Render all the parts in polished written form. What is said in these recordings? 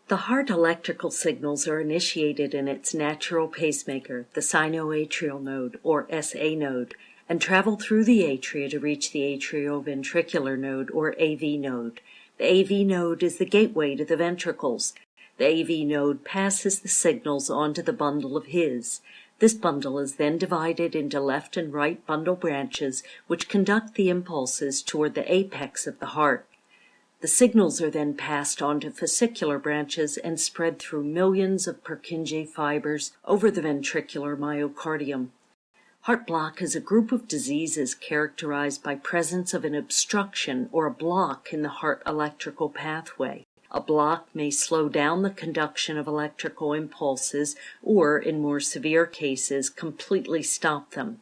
The heart electrical signals are initiated in its natural pacemaker, the sinoatrial node, or SA node, and travel through the atria to reach the atrioventricular node, or AV node. The AV node is the gateway to the ventricles. The AV node passes the signals onto the bundle of His. This bundle is then divided into left and right bundle branches, which conduct the impulses toward the apex of the heart. The signals are then passed on to fascicular branches and spread through millions of Purkinje fibers over the ventricular myocardium. Heart block is a group of diseases characterized by presence of an obstruction or a block in the heart electrical pathway. A block may slow down the conduction of electrical impulses or, in more severe cases, completely stop them.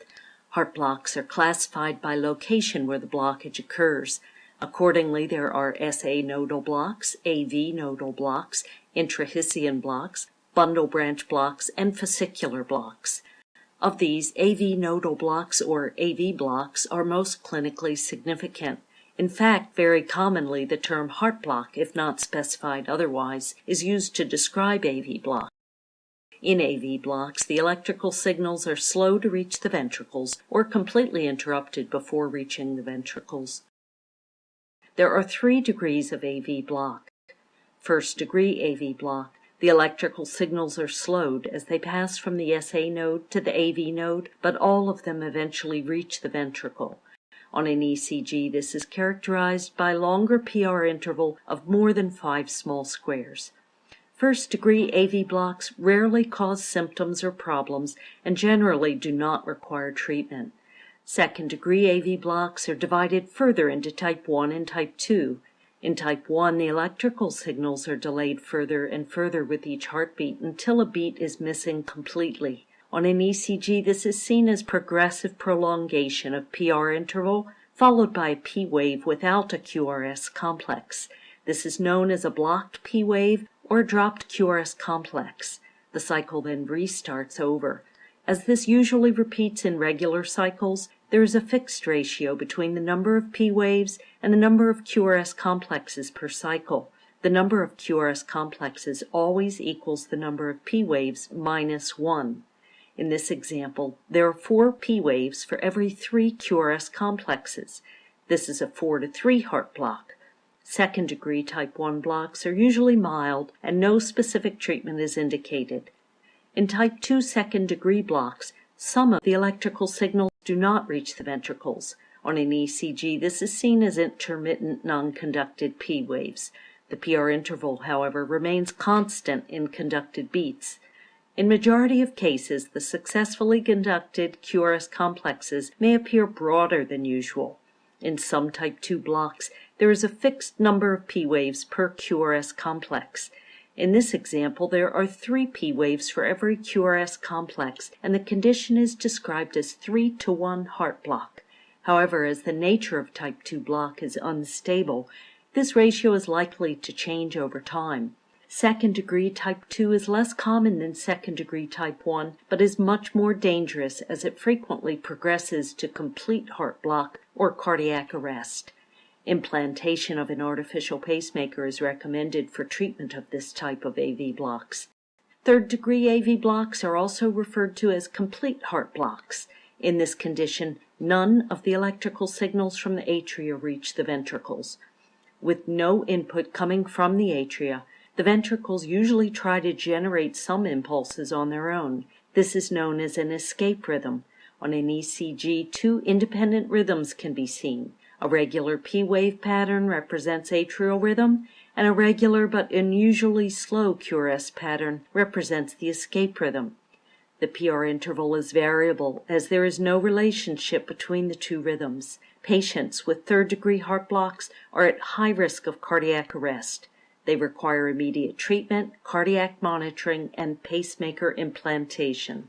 Heart blocks are classified by location where the blockage occurs. Accordingly, there are SA nodal blocks, AV nodal blocks, intrahischian blocks, bundle branch blocks, and fascicular blocks. Of these, AV nodal blocks or AV blocks are most clinically significant. In fact, very commonly the term heart block, if not specified otherwise, is used to describe AV blocks. In AV blocks, the electrical signals are slow to reach the ventricles or completely interrupted before reaching the ventricles. There are 3 degrees of AV block. First degree AV block. The electrical signals are slowed as they pass from the SA node to the AV node, but all of them eventually reach the ventricle. On an ECG, this is characterized by longer PR interval of more than 5 small squares. First degree AV blocks rarely cause symptoms or problems and generally do not require treatment. Second-degree AV blocks are divided further into type 1 and type 2. In type 1, the electrical signals are delayed further and further with each heartbeat until a beat is missing completely. On an ECG, this is seen as progressive prolongation of PR interval, followed by a P wave without a QRS complex. This is known as a blocked P wave or a dropped QRS complex. The cycle then restarts over. As this usually repeats in regular cycles, there is a fixed ratio between the number of P waves and the number of QRS complexes per cycle. The number of QRS complexes always equals the number of P waves minus 1. In this example, there are 4 P waves for every 3 QRS complexes. This is a 4-to-3 heart block. Second-degree type 1 blocks are usually mild and no specific treatment is indicated. In type 2 second-degree blocks, some of the electrical signals do not reach the ventricles. On an ECG, this is seen as intermittent non-conducted P waves. The PR interval, however, remains constant in conducted beats. In majority of cases, the successfully conducted QRS complexes may appear broader than usual. In some type 2 blocks, there is a fixed number of P waves per QRS complex. In this example, there are 3 P waves for every QRS complex, and the condition is described as 3-to-1 heart block. However, as the nature of type 2 block is unstable, this ratio is likely to change over time. Second-degree type 2 is less common than second-degree type 1, but is much more dangerous as it frequently progresses to complete heart block or cardiac arrest. Implantation of an artificial pacemaker is recommended for treatment of this type of AV blocks. Third-degree AV blocks are also referred to as complete heart blocks. In this condition, none of the electrical signals from the atria reach the ventricles. With no input coming from the atria, the ventricles usually try to generate some impulses on their own. This is known as an escape rhythm. On an ECG, 2 independent rhythms can be seen. A regular P wave pattern represents atrial rhythm, and a regular but unusually slow QRS pattern represents the escape rhythm. The PR interval is variable as there is no relationship between the 2 rhythms. Patients with third-degree heart blocks are at high risk of cardiac arrest. They require immediate treatment, cardiac monitoring, and pacemaker implantation.